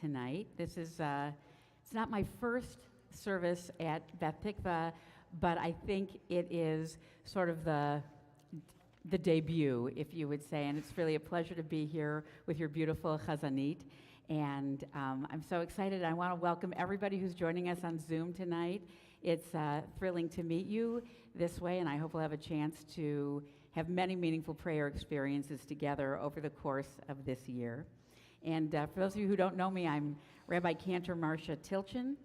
Tonight. This is, it's not my first service at Beth Tikvah, but I think it is sort of the debut, if you would say, and it's really a pleasure to be here with your beautiful chazanit, and I'm so excited. I want to welcome everybody who's joining us on Zoom tonight. It's thrilling to meet you this way, and I hope we'll have a chance to have many meaningful prayer experiences together over the course of this year. And for those of you who don't know me, I'm Rabbi Cantor Marcia Tilchin.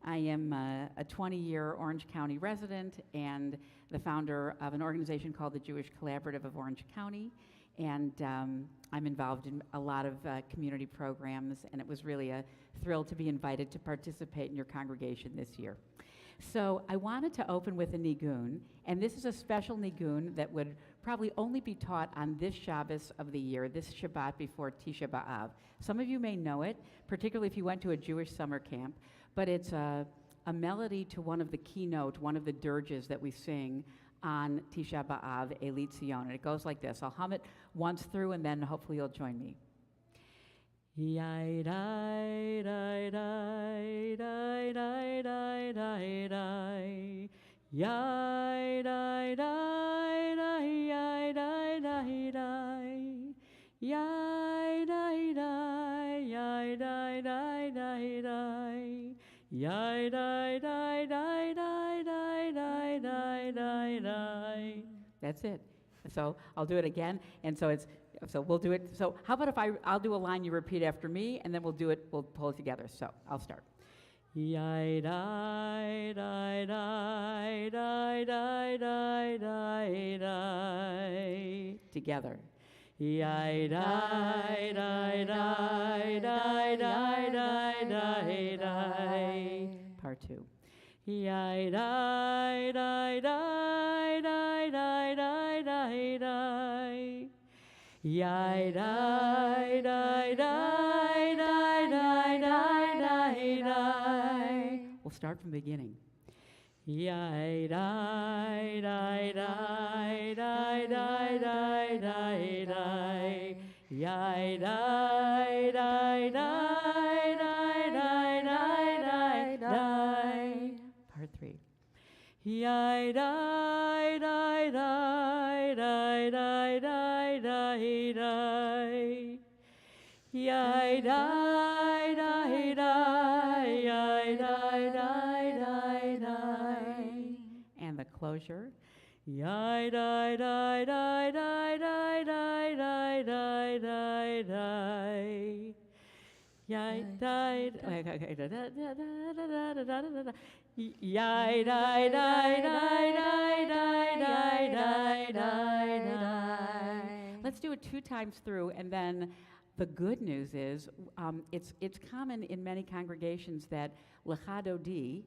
I am a 20-year Orange County resident and the founder of an organization called the Jewish Collaborative of Orange County. And I'm involved in a lot of community programs, and it was really a thrill to be invited to participate in your congregation this year. So I wanted to open with a nigun, and this is a special nigun that would probably only be taught on this Shabbos of the year, this Shabbat before Tisha B'Av. Some of you may know it, particularly if you went to a Jewish summer camp, but it's a melody to one of the keynote, one of the dirges that we sing on Tisha B'Av, Eli Tzion, and it goes like this. I'll hum it once through, and then hopefully you'll join me. Yai dai dai dai dai dai dai dai dai. Yai dai dai dai yai dai dai dai. Yai dai dai yai dai dai dai dai. Yai dai dai dai dai dai dai dai dai dai. That's it. So I'll do it again, and so we'll do it. So how about if I'll do a line, you repeat after me, and then we'll pull it together. So I'll start. Yai dai dai dai dai dai dai dai dai. Together. Yai dai dai dai dai dai dai dai dai. Part two. Yai dai dai dai dai dai dai dai dai. Yai dai dai dai dai dai dai dai dai. We'll start from the beginning. Yai dai dai dai dai dai dai dai dai. Yai dai dai dai dai dai dai dai dai. Part three. Yai dai dai dai dai dai dai dai dai. Yai dai dai dai yai dai dai dai dai. And the closure. Yai dai dai dai dai dai dai dai dai dai dai. Yai dai okay da da da da da da da da. Yai dai dai dai dai dai dai dai dai dai. Let's do it 2 times through, and then the good news is it's common in many congregations that Lecha Dodi,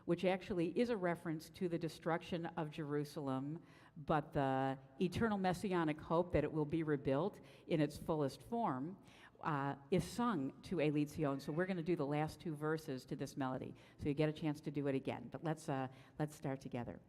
which actually is a reference to the destruction of Jerusalem, but the eternal messianic hope that it will be rebuilt in its fullest form, is sung to Eli Tzion. So we're going to do the last 2 verses to this melody. So you get a chance to do it again. But let's start together.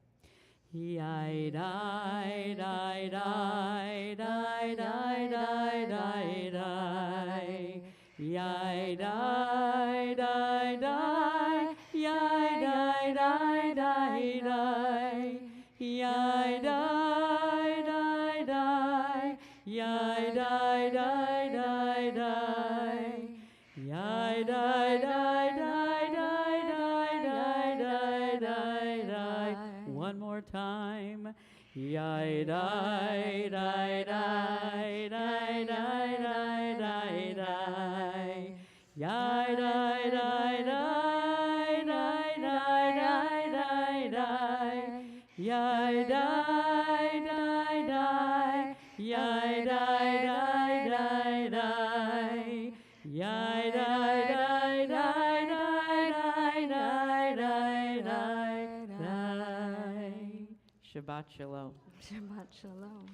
Yai dai dai dai dai dai dai dai dai. Yai dai dai dai. Yai dai dai dai dai. Yai dai dai dai. Yai dai dai dai dai. Yai dai dai dai dai dai dai dai dai. One more time. Yai dai dai dai dai dai dai dai dai. Yai dai dai dai dai dai dai dai dai. Yai dai dai dai. Yai dai dai dai dai. Yai dai dai dai dai dai dai dai dai. Shabbat Shalom. Shabbat Shalom.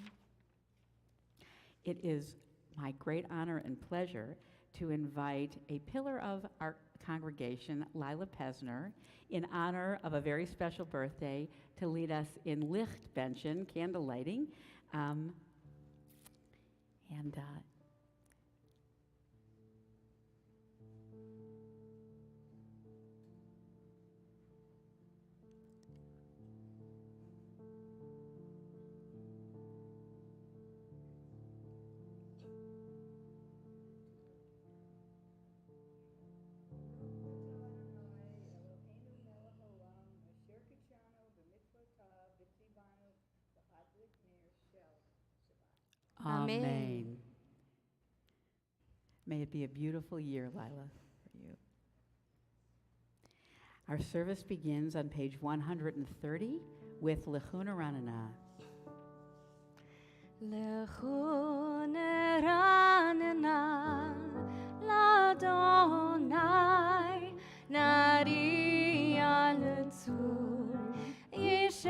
It is my great honor and pleasure to invite a pillar of our congregation, Lila Pesner, in honor of a very special birthday, to lead us in Lichtbenchen, candle lighting. Amen. Amen. May it be a beautiful year, Lila, for you. Our service begins on page 130 with Lechun Ranana. Lechun Ranana Ladonai Nari Al-Tzur Yishenu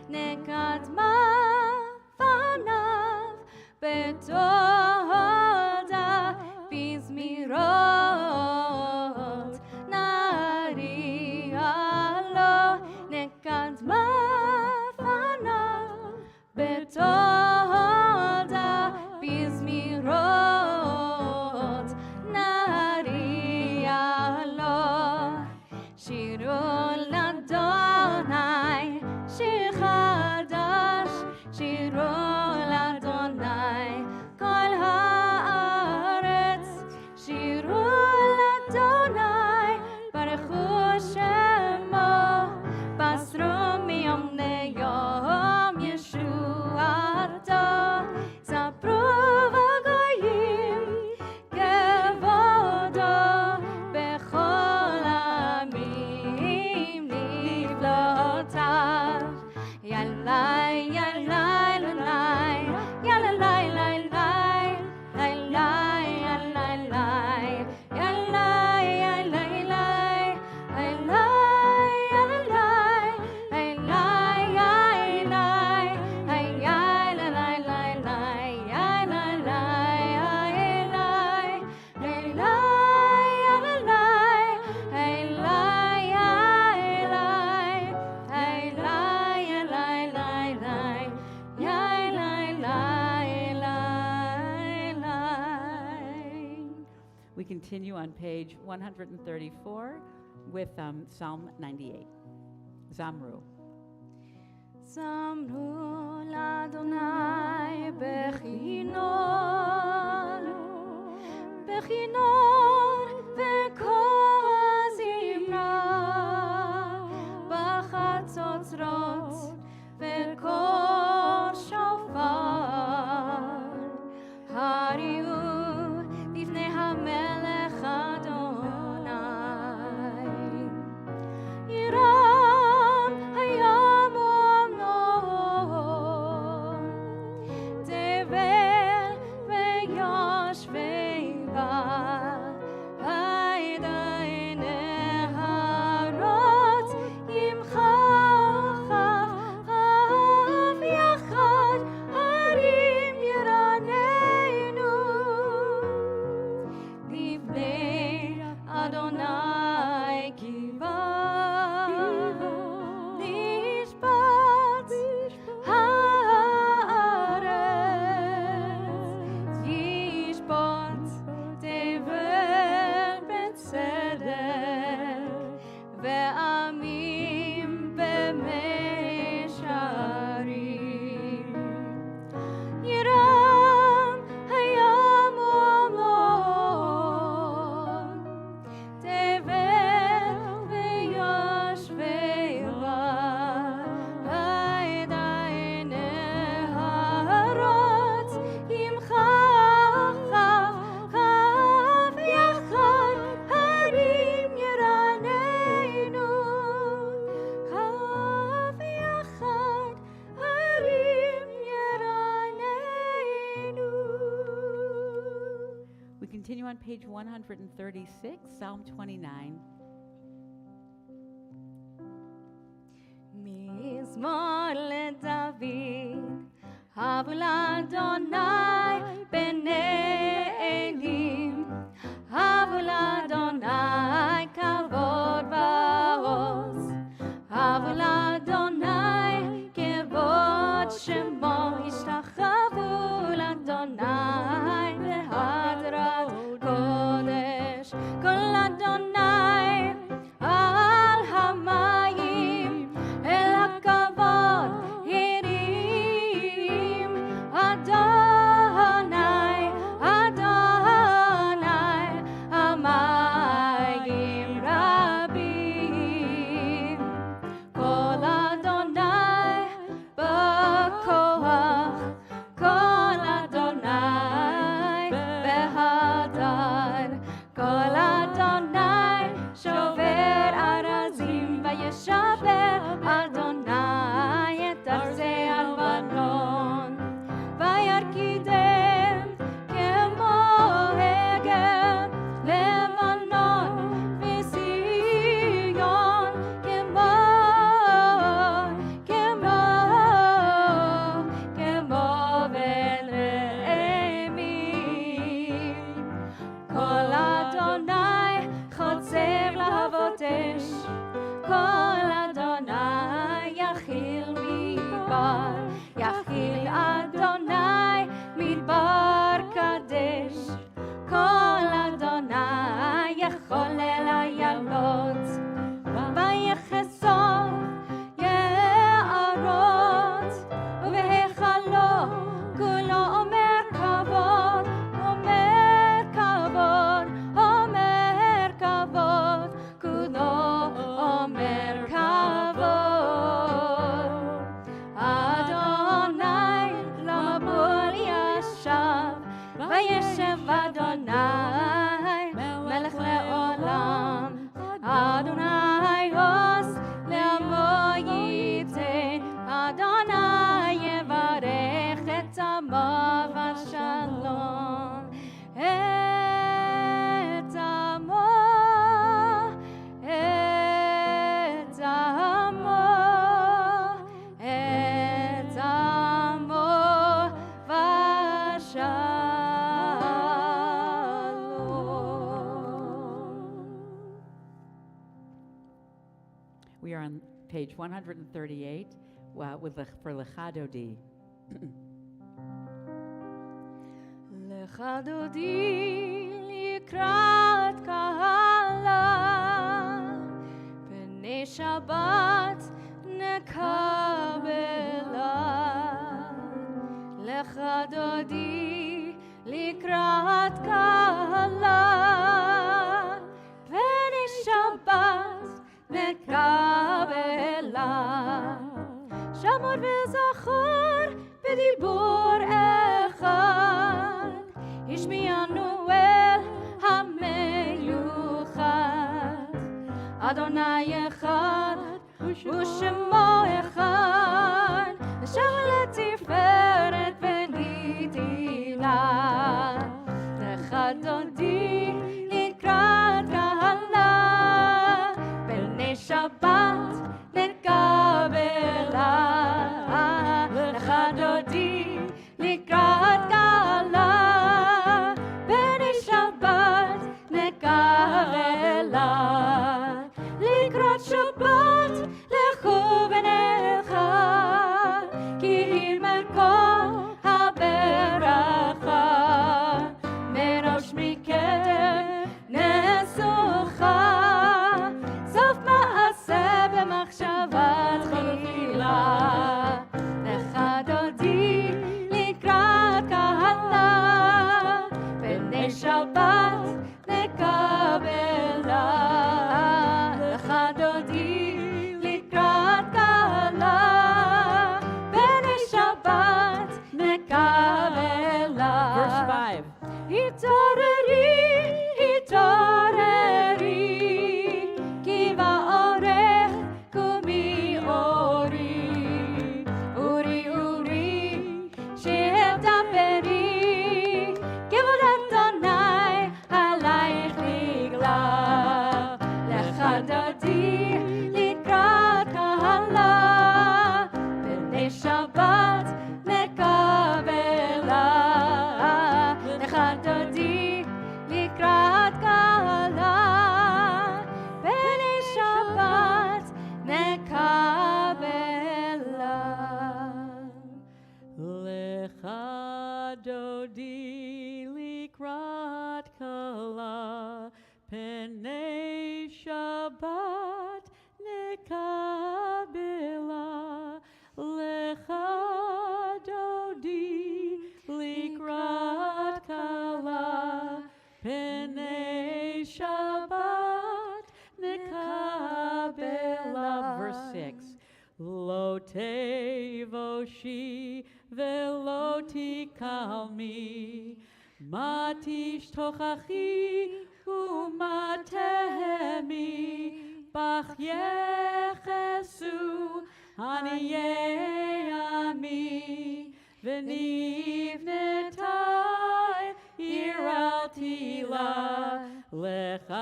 Nekadma Fanav Betoda Bizmirot Nari Alo Nekadma Fanav Betoda continue on page 134 with Psalm 98. Zamru. Zamru l'Adonai bechinor, bechinor v'kol zimra, b'chatzotzrot v'kol shofar, hariu b'fnei hamelech Adonai, yiram hayam omnon, tevel v'yoshvei ba, hayda enei harot yimcha chav yachad harim yiraneinu, livnei Adonai kiva, nishbat haaretz, yishbot tevel betzedek, ve'amim b'meisharim. Yiram hayam omon, tevel v'yoshvei ba, hayda enei harot yimcha chav yachad harim yiraneinu, chav yachad harim yiraneinu. We continue on page 136, Psalm 29. מזמור לדוד, הבו לאדוני בני אלים, הבו לאדוני כבוד ועוז, הבו לאדוני כבוד שמו, השתחוו לאדוני בהדרת קודש, כל אדוני על המים, אל הכבוד הרים, אדוני, אדוני, המים רבים, כל אדוני בכוח, כל אדוני בהדר, כל אדוני שובר ארזים וישבר אדוני את ארזי הלבנון, וירקידם כמו הגה לבנון וציון, כמו בן רעמים. כל אדוני חוצב להבות אש, כל אדוני יכיל מדבר, יכיל אדוני מדבר קדש, כל אדוני יחולל איילות, ויחשוף יערות, ובהיכלו כולו אומר כבוד, אומר כבוד, אומר כבוד, כולו אומר כבוד. אדוני למבול ישב, וישב אדוני מלך לעולם, אדוני עוז לעמו ייתן, אדוני יברך את עמו בשלום, את עמו, את עמו, את עמו בשלום. We are on page 138 for Lecha Dodi. לך דודי לקראת קהלה, פני שבת נקבלה. לך דודי לקראת קהלה, פני שבת נקבלה. שמור וזכור בדיבור אחד, השמיענו אל המיוחד. אדוני אחד ושמו אחד, שם לתפארת ונתינה. לך דודי לקראת קהלה, פני שבת נקבלה. לך דודי לקראת קהלה, פני שבת נקבלה. לקראת שבת לכו ונלכה, כי היא מקום הברכה. מראש מכם נסוכה, סוף מעשה במחשבה תחילה. לך דודי לקראת קהלה, פני שבת נקבלה. לך דודי לקראת קהלה, פני שבת נקבלה. Verse 5. התעוררי, התעוררי, כי באורך קומי אורי. אורי, אורי, שתדברי, כבוד אדוני עלייך נגלה. לך דודי לקראת קהלה, פני שבת נקבלה. לך דודי לקראת קהלה, פני שבת נקבלה. לך דודי לקראת קהלה, פני שבת נקבלה. לך דודי לקראת קהלה, פני שבת נקבלה. Verse 6. לא תבושי ולא תקלמי, מה תשתוכחי ומה תהמי, בך יחסו עניי עמי, ונבנתה עיר אל תילה. לך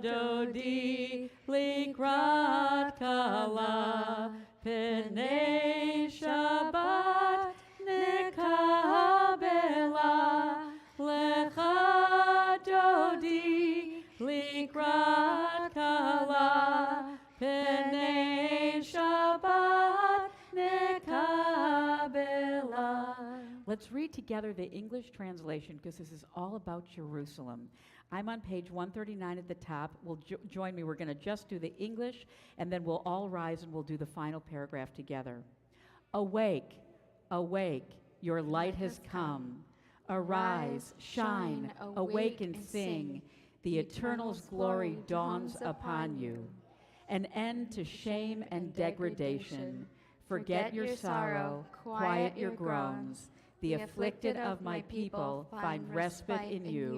דודי לקראת קהלה, פני שבת נקבלה. לך דודי לקראת קהלה, פני שבת נקבלה. Let's read together the English translation because this is all about Jerusalem. I'm on page 139 at the top. Join me. We're going to just do the English, and then we'll all rise and we'll do the final paragraph together. Awake, awake, your light has come. Arise, shine, awake and sing. The Eternal's glory dawns upon you. An end to shame and degradation. Forget your sorrow, quiet your groans. The afflicted of my people find respite in you.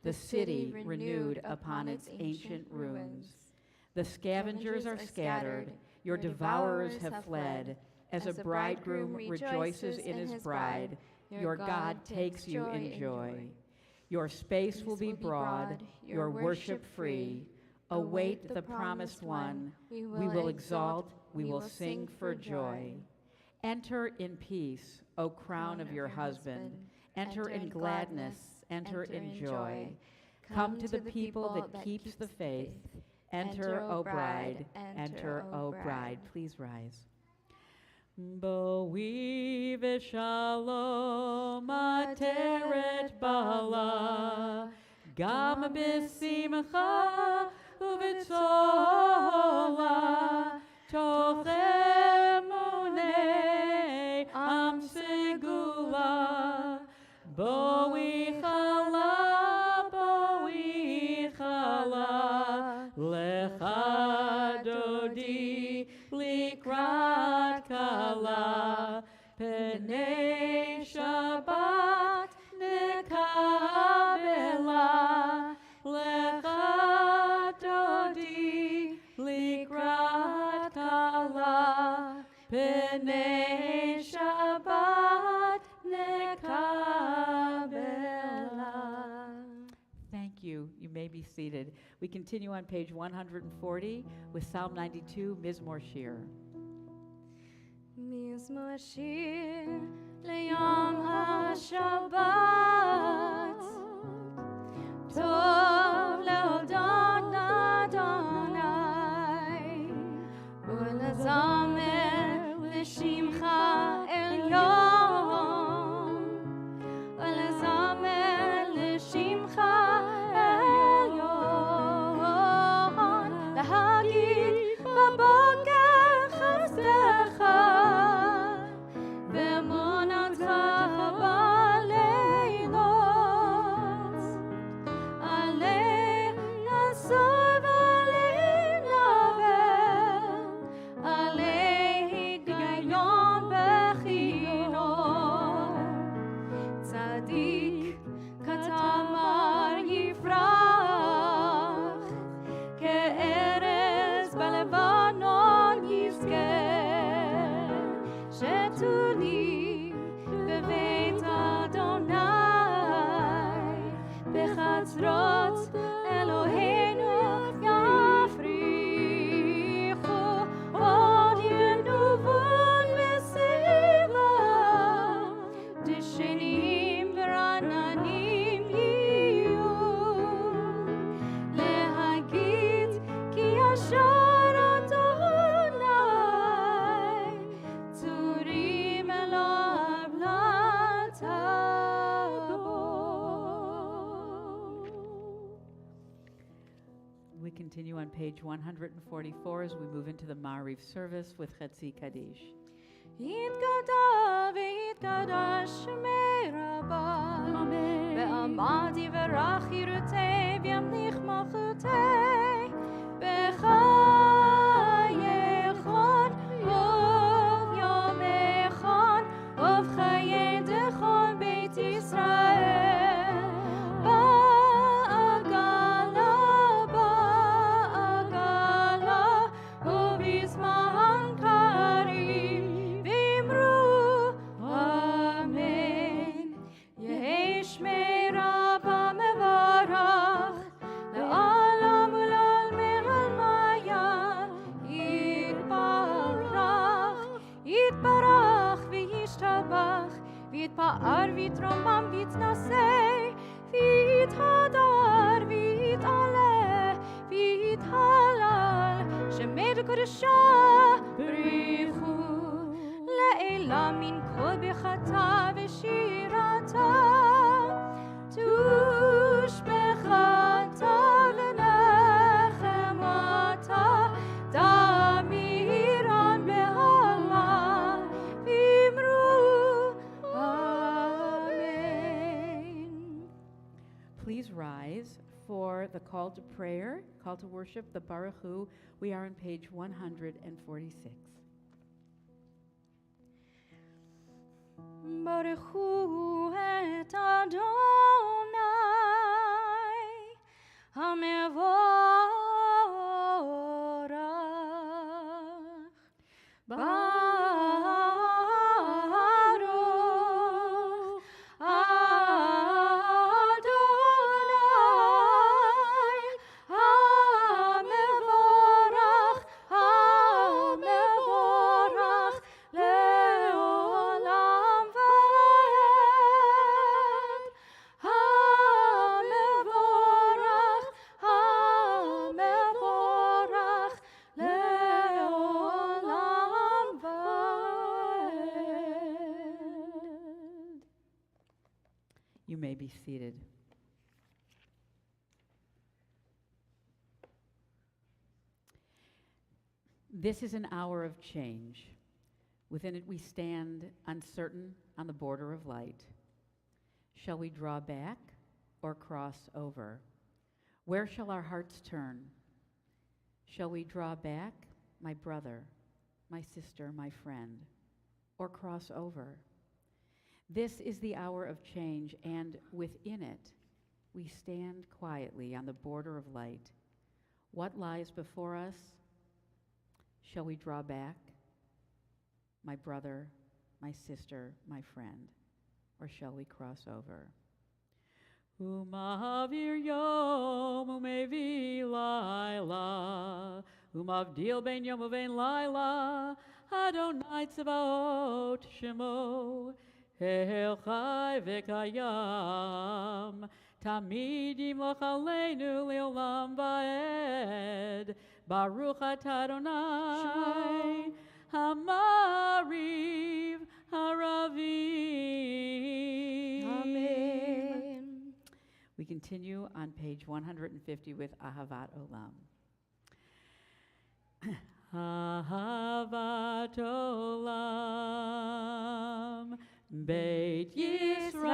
The city renewed upon its ancient ruins. The scavengers are scattered, your devourers have fled. As a bridegroom rejoices in his bride, your God takes you in joy. Your space will be broad, your worship free. Await the promised one. We will exalt, we will sing for joy. Enter in peace, O crown of your husband. Enter in gladness, enter in joy. Come to the people that keeps the faith. Enter, O bride, enter, O bride. Please rise. Boi v'shalom ateret bala, גם בשמחה ובצולה, תוך אמוני עם סגולה. בואי חלה, לך דודי לקראת כלה, פני שבת נקבלה. לך דודי לקראת כלה, פני שבת נקבלה. Thank you. You may be seated. We continue on page 140 with Psalm 92, Mizmor Shir. מזמור שיר ליום השבת, טוב להודות לאדוני ולזמר לשמך עליון, ולזמר לשמך עליון, להגיד בבוקר חסדך ואמונתך בלילות, עלי נסוב עלי נבל, עלי היגיון בכינור. צדיק כתמר יפרח, כארז בלבנון יזכה. שתולים בבית אדוני, בחצרות אלוהינו יפריחו, עוד ינובון בסלע, דשנים ורעננים יהיו, להגיד כי ישר אדוני, צורים אליו לטבור. We continue on page 144 as we move into the Ma'ariv service with Chetzi Kaddish. יתגדל ויתקדש שמי רבה, ועמד יברך ירצה וימליך מלכותי, בחייכון וביומכון ובחיי דכל בית ישראל. בעגלה ובזמן קריב ואמרו אמן. יהי שמי רבה מברך לעולם ולעולמי עלמיה. יתברך וישתבח ויתפאר ויתרומם ויתנשא ויתהדר ויתעלה ויתהלל, שמי בקדושה בריחו לעילה מן כל ברכתה ושירתה, תושבחתה ונחמתה, תמירן בהלה ואמרו אמן. Please rise for the call to prayer, call to worship, the Baruch Hu. We are on page 146. Baruch hu et Adonai hamevorach. Baruch Adonai hamevorach, hamevorach leolam vaed. Hamevorach, hamevorach leolam vaed. You may be seated. This is an hour of change. Within it we stand uncertain on the border of light. Shall we draw back or cross over? Where shall our hearts turn? Shall we draw back, my brother, my sister, my friend, or cross over? This is the hour of change, and within it we stand quietly on the border of light. What lies before us? Shall we draw back, my brother, my sister, my friend, or shall we cross over? Umavir yom umevi laila, umavdil ben yom uvein laila, Adonai tzavaot shemo, el chai v'kayam, tamid yimloch aleinu leolam va'ed, Baruch atah Adonai, Hamariv Haravi. Amen. We continue on page 150 with Ahavat Olam. Ahavat Olam, Beit Yisrael,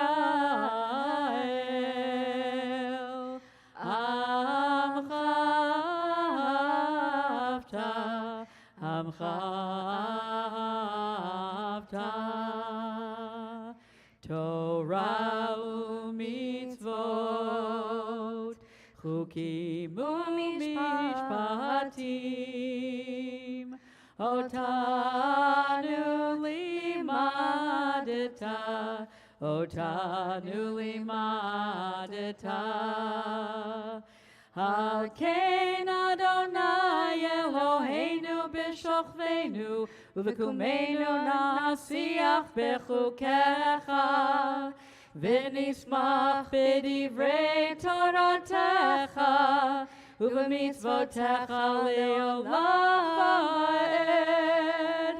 Amcha Avta, Torah u'mitzvot, chukim u'mishpatim, otanu limadeta, Al kein Adonai Eloheinu b'shochveinu u'v'kumeinu nasiach b'chukecha v'nismach b'divrei Toratecha u'v'mitzvotecha le'olam va'ed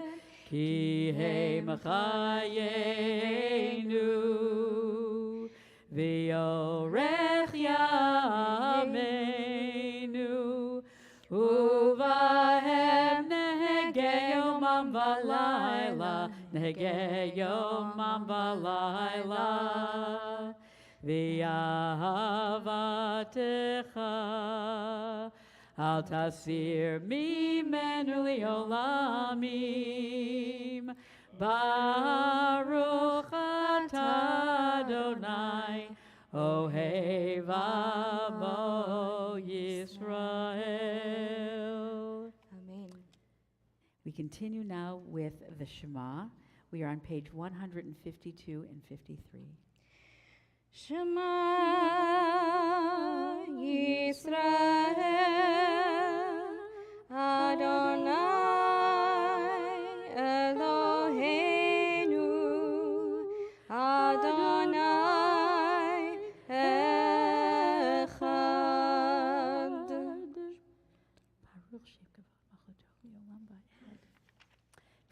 ki heim chayenu v'yorech yameinu uvahem nehegei yomam v'layla nehegei yomam v'layla v'yahavatecha al tasir mimenu li'olamim Baruch atah Adonai Ohev Amo Yisrael. Amen. We continue now with the Shema. We are on page 152 and 53. Shema Yisrael Adonai Eloheinu Adonai Echad.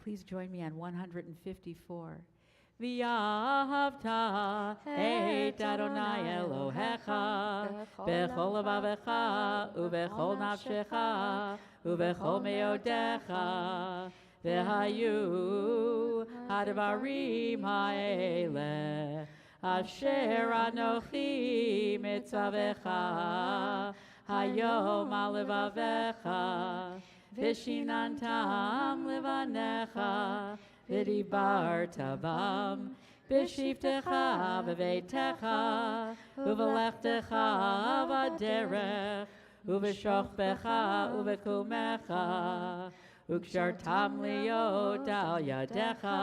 Please join me on 154. V'yahavta et Adonai Elohecha b'chol levavecha u'b'chol nafshecha u'b'chol meodecha v'hayu hadvarim ha'eleh asher anochi mitzavecha hayom al levavecha v'shinantam levanecha v'dibarta bam b'shivtecha v'veitecha u'v'lechtecha v'derech u'v'shochbecha u'v'kumecha u'kshartam liot al yadecha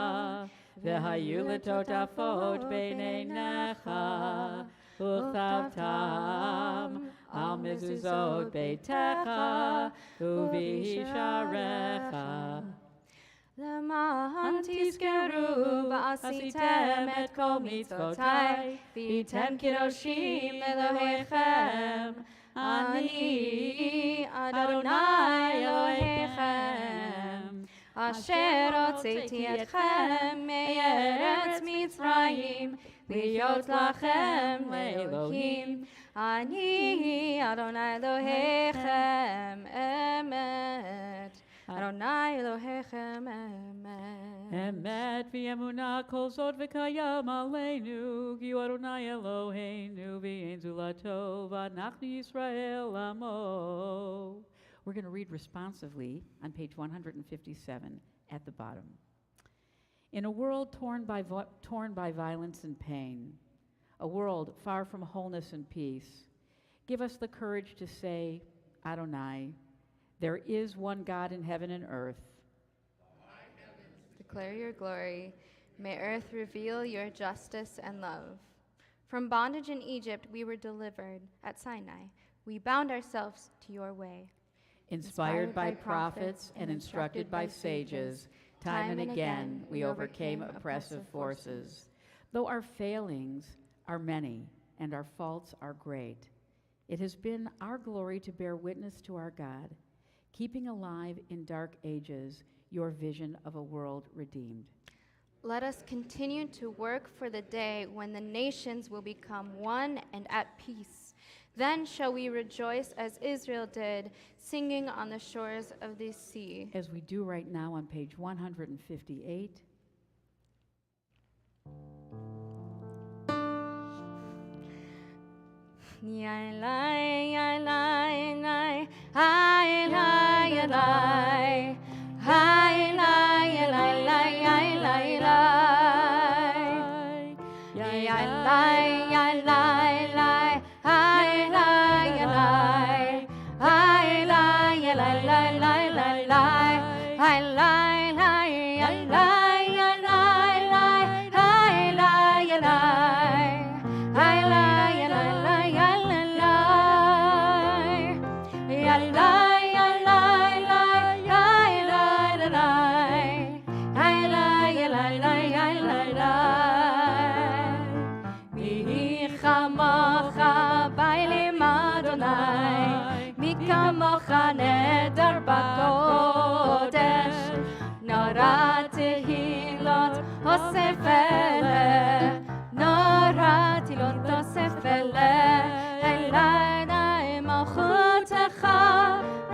v'hayu l'totafot b'neinecha u'chtavtam al mezuzot beitecha u'v'hisharecha L'ma'an tizkeru v'asitem et kol mitzvotai v'yitem kidoshim Elohechem Ani Adonai Elohechem Asher hotzeiti etchem me'eretz Mitzrayim liyot lachem le'Elohim Ani Adonai Elohechem emet Adonai Elohechem Emet. Emet v'emunah kol zot v'kayam aleinu, ki Adonai Eloheinu v'ein zulato v'anachnu Yisrael amo. We're going to read responsively on page 157 at the bottom. In a world torn by violence and pain, a world far from wholeness and peace, give us the courage to say, Adonai, there is one God in heaven and earth. Declare your glory. May earth reveal your justice and love. From bondage in Egypt we were delivered. At Sinai, we bound ourselves to your way. Inspired by prophets and instructed by sages, time and again we overcame oppressive forces. Though our failings are many and our faults are great, it has been our glory to bear witness to our God, keeping alive in dark ages your vision of a world redeemed. Let us continue to work for the day when the nations will become one and at peace. Then shall we rejoice as Israel did, singing on the shores of the sea. As we do right now on page 158. Kamocha neder bakodesh, nora tehilot osefele, nora tehilot osefele, elai malchutecha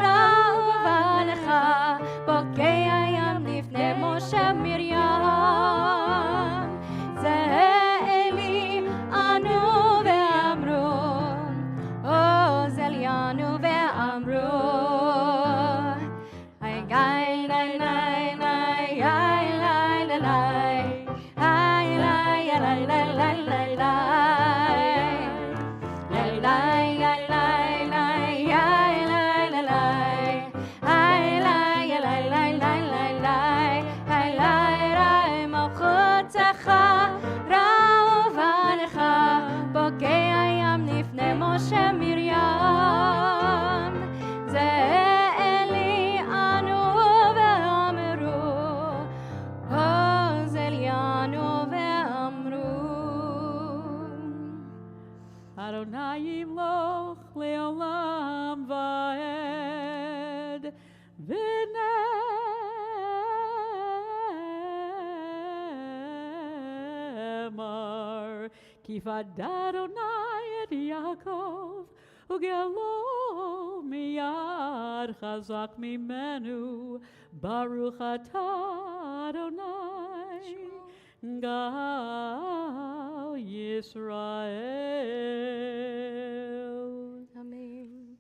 ra'uvanecha, bokei hayam lifnei Moshe Miriam, ze'eli anu ve'amru, o zelianu ve'amru. Moshe Miriam, ze'eli anu ve'amru, o zelianu ve'amru. Adonai yimloch le'olam va'ed, v'ne'emar, kifad Adonai et Yaakov, ugelo miyad chazak mimenu, baruch atah Adonai, gal Yisrael. Amen.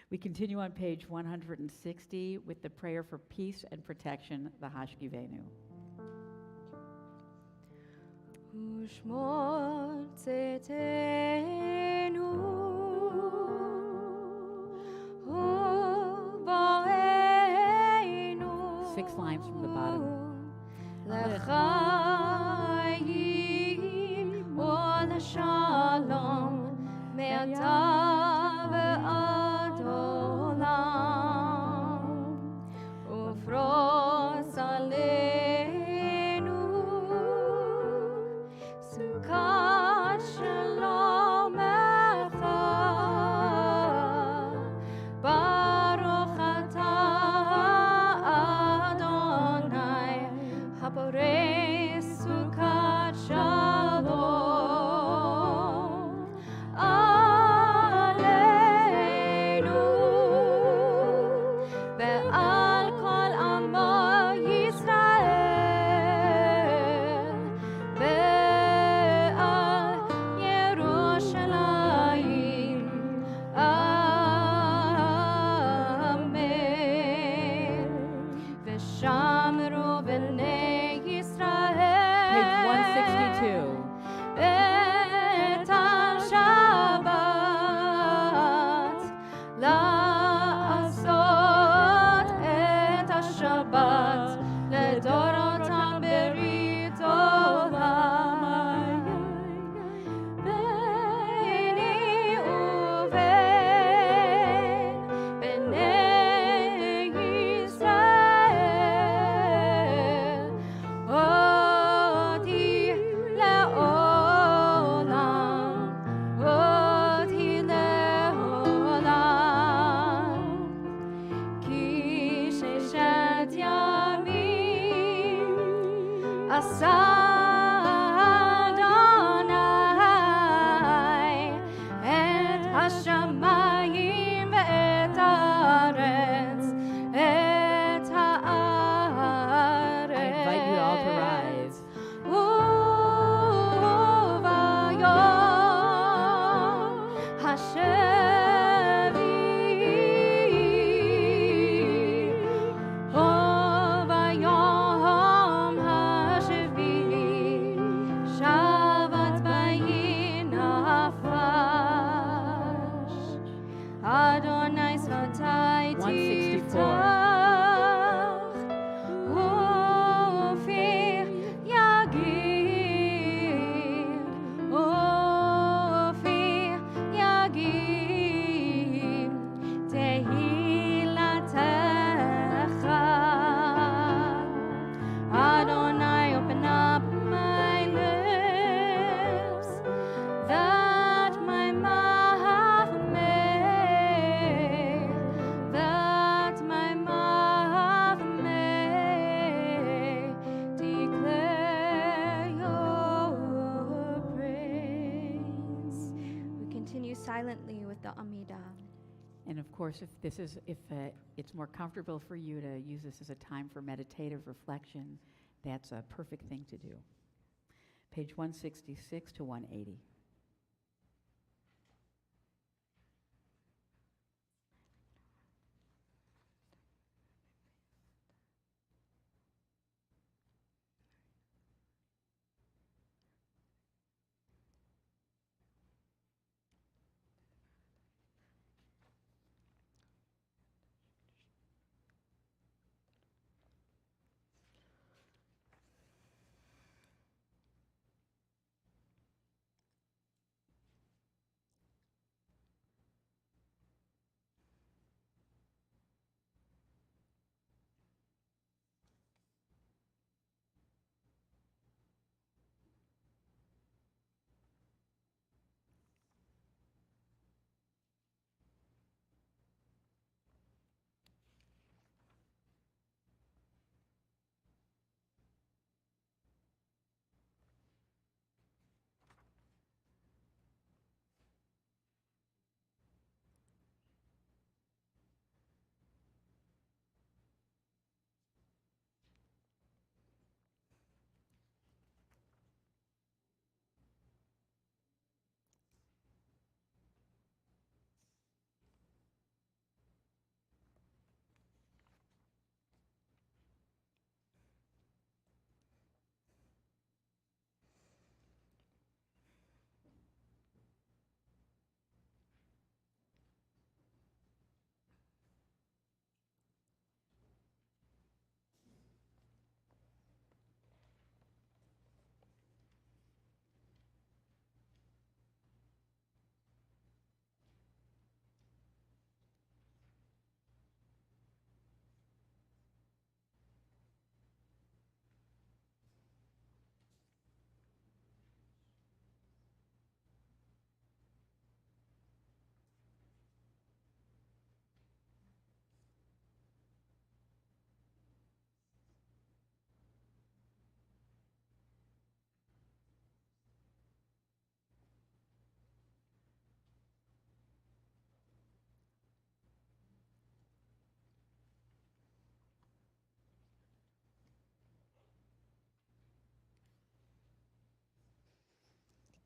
We continue on page 160 with the prayer for peace and protection, the Hashkivenu. Ushmor tzetenu, uboenu. 6 lines from the bottom. L'chaim u'l'shalom me'ata ve'ad olam, ufros aleinu sukat shalom echa, baruch atah Adonai haborei sukat shalom. Alleluia. silently with the Amidah. And of course, if it's more comfortable for you to use this as a time for meditative reflection, that's a perfect thing to do. Page 166 to 180.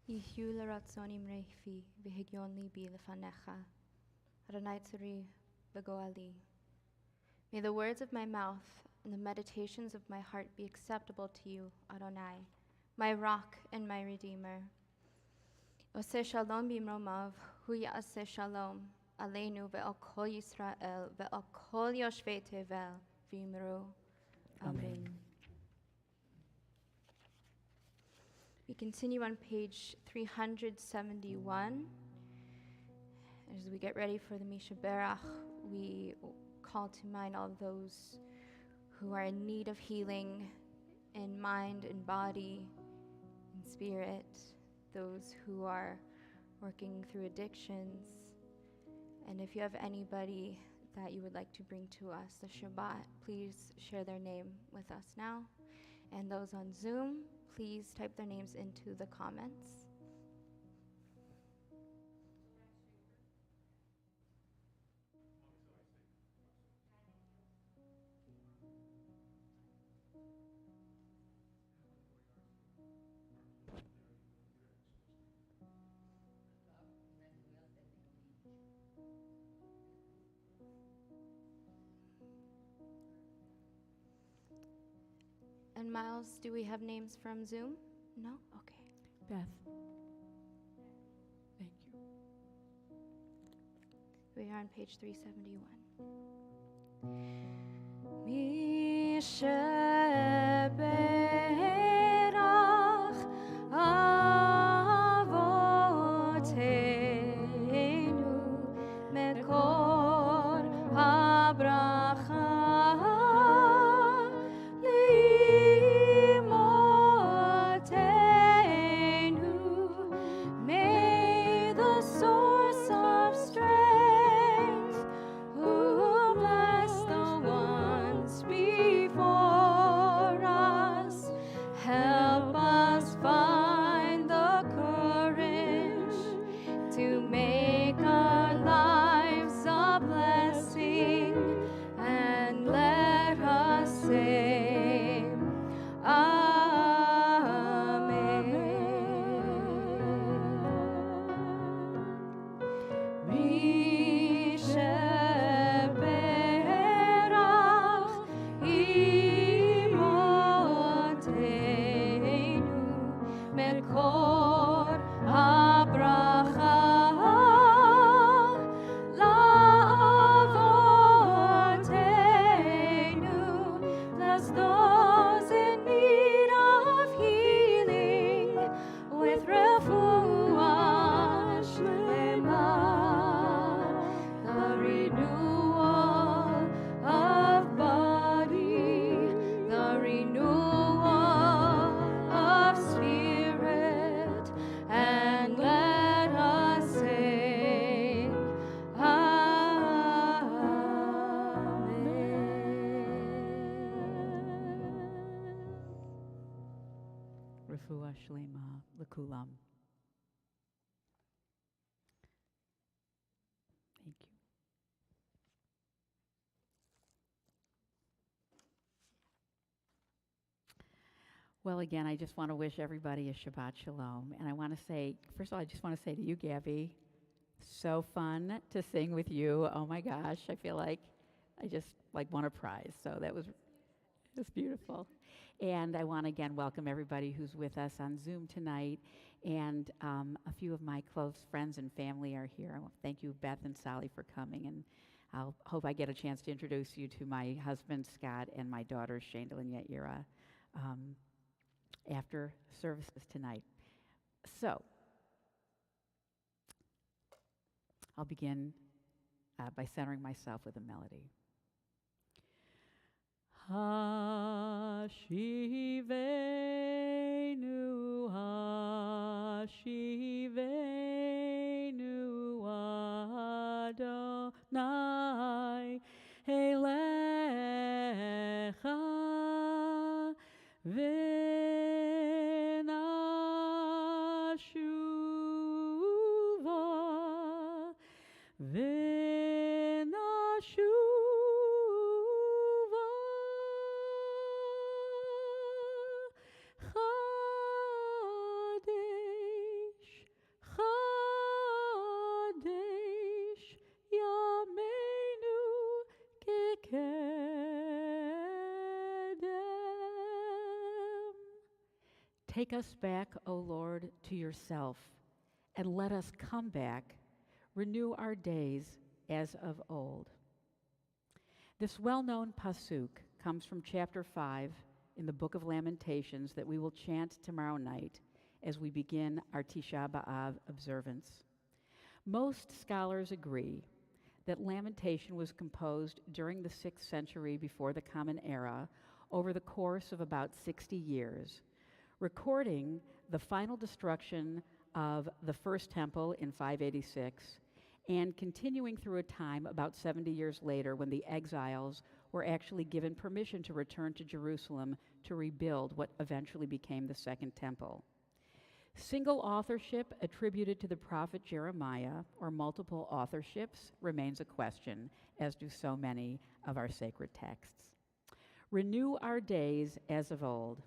Yihu l'ratzonim reifi, v'higyon libi lefanecha, Adonai tzuri v'goali. May the words of my mouth and the meditations of my heart be acceptable to you, Adonai, my rock and my redeemer. Oseh shalom b'imromav, hu ya'aseh shalom, aleinu ve'al kol Yisrael, ve'al kol yoshvei tevel, v'yimru. Amen. We continue on page 371. As we get ready for the Misha Berach, we call to mind all those who are in need of healing in mind and body and spirit, those who are working through addictions. And if you have anybody that you would like to bring to us the Shabbat, please share their name with us now. And those on Zoom, please type their names into the comments. And Miles, do we have names from Zoom? No? Okay. Beth. Thank you. We are on page 371. Misha Berach Avoteinu Mekor HaBracha May the source of strength, who bless the ones before us, Lord, habracha la'avotenu. Bless those in need of healing with refuah shlema, the renewal of body, the renewal of spirit, and let us sing Amen. Refuah Shlema Lekulam. Thank you. Well, again, I just want to wish everybody a Shabbat Shalom. And I want to say, first of all, I just want to say to you, Gabby, so fun to sing with you. Oh my gosh, I feel like I just won a prize. So it was beautiful. And I want to again welcome everybody who's with us on Zoom tonight. And a few of my close friends and family are here. I want to thank you, Beth and Sally, for coming. And I hope I get a chance to introduce you to my husband, Scott, and my daughters, Shandel and Yaira, after services tonight. So I'll begin by centering myself with a melody. Hashivenu, Hashivenu, Adonai, Elecha, V'nashuva, Chadesh, Yameinu Kekedem. Take us back, O Lord, to yourself, and let us come back. Renew our days as of old. This well-known pasuk comes from chapter 5 in the book of Lamentations that we will chant tomorrow night as we begin our Tisha B'Av observance. Most scholars agree that Lamentation was composed during the 6th century before the Common Era over the course of about 60 years, recording the final destruction of the first temple in 586 and continuing through a time about 70 years later when the exiles were actually given permission to return to Jerusalem to rebuild what eventually became the Second Temple. Single authorship attributed to the prophet Jeremiah or multiple authorships remains a question, as do so many of our sacred texts. Renew our days as of old.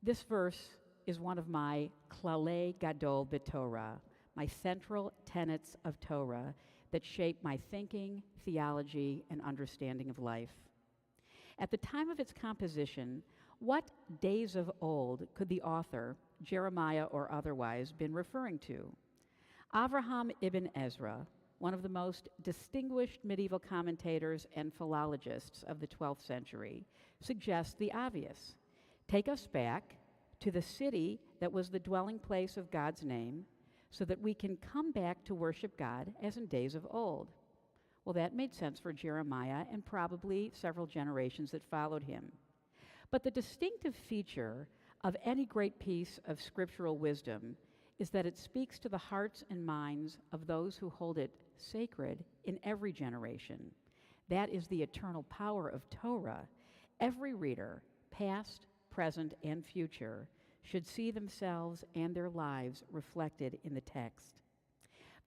This verse is one of my Klalei Gadol B'Torah, my central tenets of Torah that shape my thinking, theology, and understanding of life. At the time of its composition, what days of old could the author, Jeremiah or otherwise, been referring to? Avraham ibn Ezra, one of the most distinguished medieval commentators and philologists of the 12th century, suggests the obvious. Take us back to the city that was the dwelling place of God's name, so that we can come back to worship God as in days of old. Well, that made sense for Jeremiah and probably several generations that followed him. But the distinctive feature of any great piece of scriptural wisdom is that it speaks to the hearts and minds of those who hold it sacred in every generation. That is the eternal power of Torah. Every reader, past, present, and future, should see themselves and their lives reflected in the text.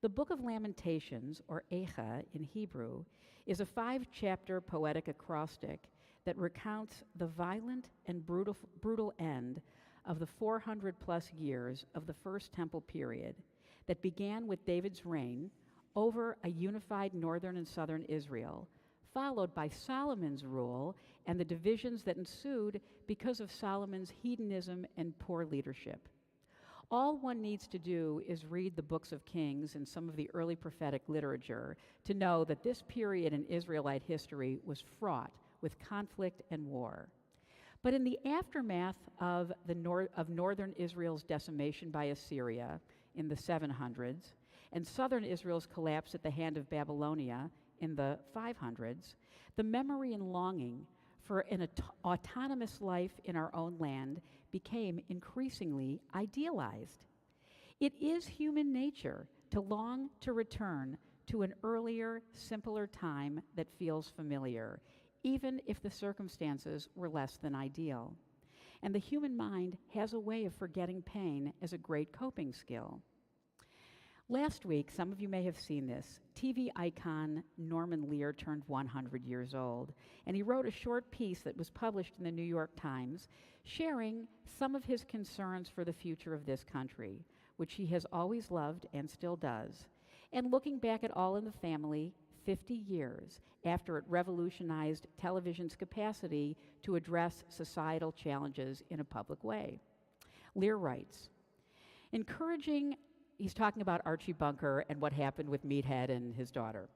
The Book of Lamentations, or Eicha in Hebrew, is a 5-chapter poetic acrostic that recounts the violent and brutal end of the 400-plus years of the First Temple period that began with David's reign over a unified northern and southern Israel, followed by Solomon's rule and the divisions that ensued because of Solomon's hedonism and poor leadership. All one needs to do is read the books of Kings and some of the early prophetic literature to know that this period in Israelite history was fraught with conflict and war. But in the aftermath of northern Israel's decimation by Assyria in the 700s and southern Israel's collapse at the hand of Babylonia in the 500s, the memory and longing for an autonomous life in our own land became increasingly idealized. It is human nature to long to return to an earlier, simpler time that feels familiar, even if the circumstances were less than ideal. And the human mind has a way of forgetting pain as a great coping skill. Last week, some of you may have seen this, TV icon Norman Lear turned 100 years old, and he wrote a short piece that was published in the New York Times sharing some of his concerns for the future of this country, which he has always loved and still does, and looking back at All in the Family 50 years after it revolutionized television's capacity to address societal challenges in a public way. Lear writes, he's talking about Archie Bunker and what happened with Meathead and his daughter.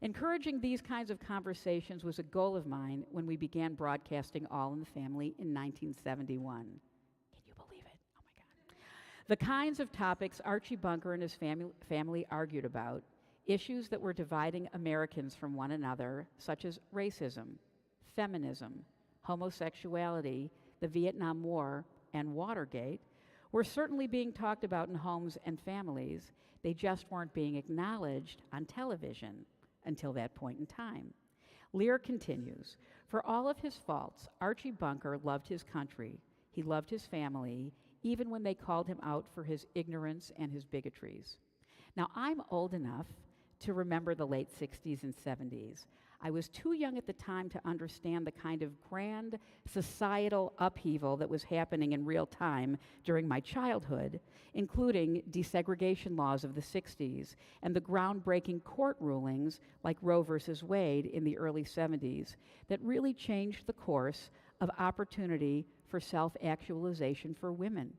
Encouraging these kinds of conversations was a goal of mine when we began broadcasting All in the Family in 1971. Can you believe it? Oh my God. The kinds of topics Archie Bunker and his family argued about, issues that were dividing Americans from one another, such as racism, feminism, homosexuality, the Vietnam War, and Watergate, were certainly being talked about in homes and families. They just weren't being acknowledged on television until that point in time. Lear continues, for all of his faults, Archie Bunker loved his country. He loved his family, even when they called him out for his ignorance and his bigotries. Now, I'm old enough to remember the late 60s and 70s. I was too young at the time to understand the kind of grand societal upheaval that was happening in real time during my childhood, including desegregation laws of the 60s and the groundbreaking court rulings like Roe versus Wade in the early 70s that really changed the course of opportunity for self-actualization for women.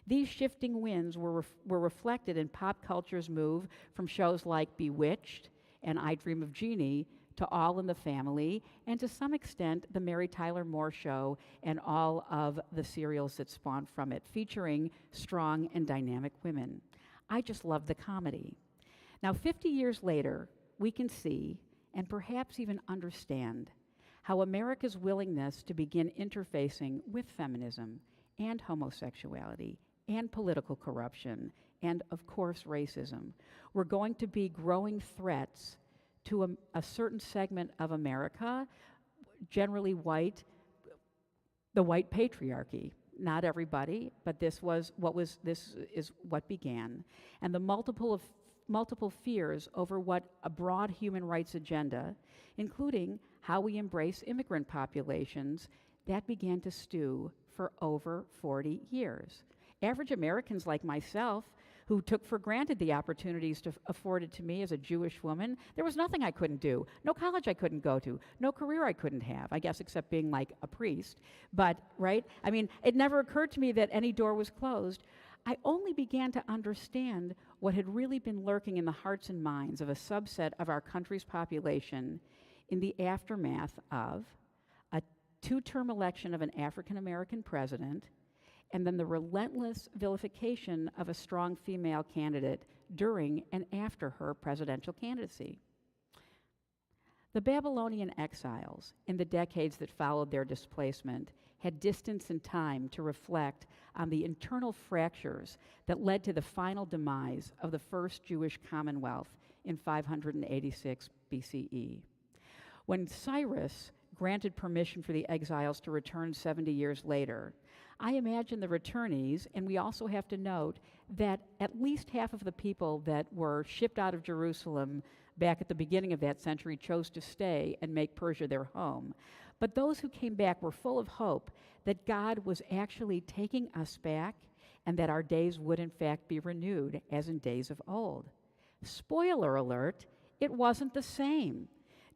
These shifting winds were reflected in pop culture's move from shows like Bewitched and I Dream of Jeannie to All in the Family, and to some extent, The Mary Tyler Moore Show and all of the serials that spawned from it, featuring strong and dynamic women. I just love the comedy. Now, 50 years later, we can see, and perhaps even understand, how America's willingness to begin interfacing with feminism and homosexuality and political corruption and, of course, racism were going to be growing threats to a certain segment of America, generally white, the white patriarchy. Not everybody, but this is what began. And the multiple fears over what a broad human rights agenda, including how we embrace immigrant populations, that began to stew for over 40 years. Average Americans like myself, who took for granted the opportunities afforded to me as a Jewish woman, there was nothing I couldn't do, no college I couldn't go to, no career I couldn't have, I guess except being like a priest. But, right? I mean, it never occurred to me that any door was closed. I only began to understand what had really been lurking in the hearts and minds of a subset of our country's population in the aftermath of a two-term election of an African-American president, and then the relentless vilification of a strong female candidate during and after her presidential candidacy. The Babylonian exiles, in the decades that followed their displacement, had distance and time to reflect on the internal fractures that led to the final demise of the first Jewish Commonwealth in 586 BCE. When Cyrus granted permission for the exiles to return 70 years later, I imagine the returnees, and we also have to note that at least half of the people that were shipped out of Jerusalem back at the beginning of that century chose to stay and make Persia their home. But those who came back were full of hope that God was actually taking us back and that our days would in fact be renewed as in days of old. Spoiler alert, it wasn't the same.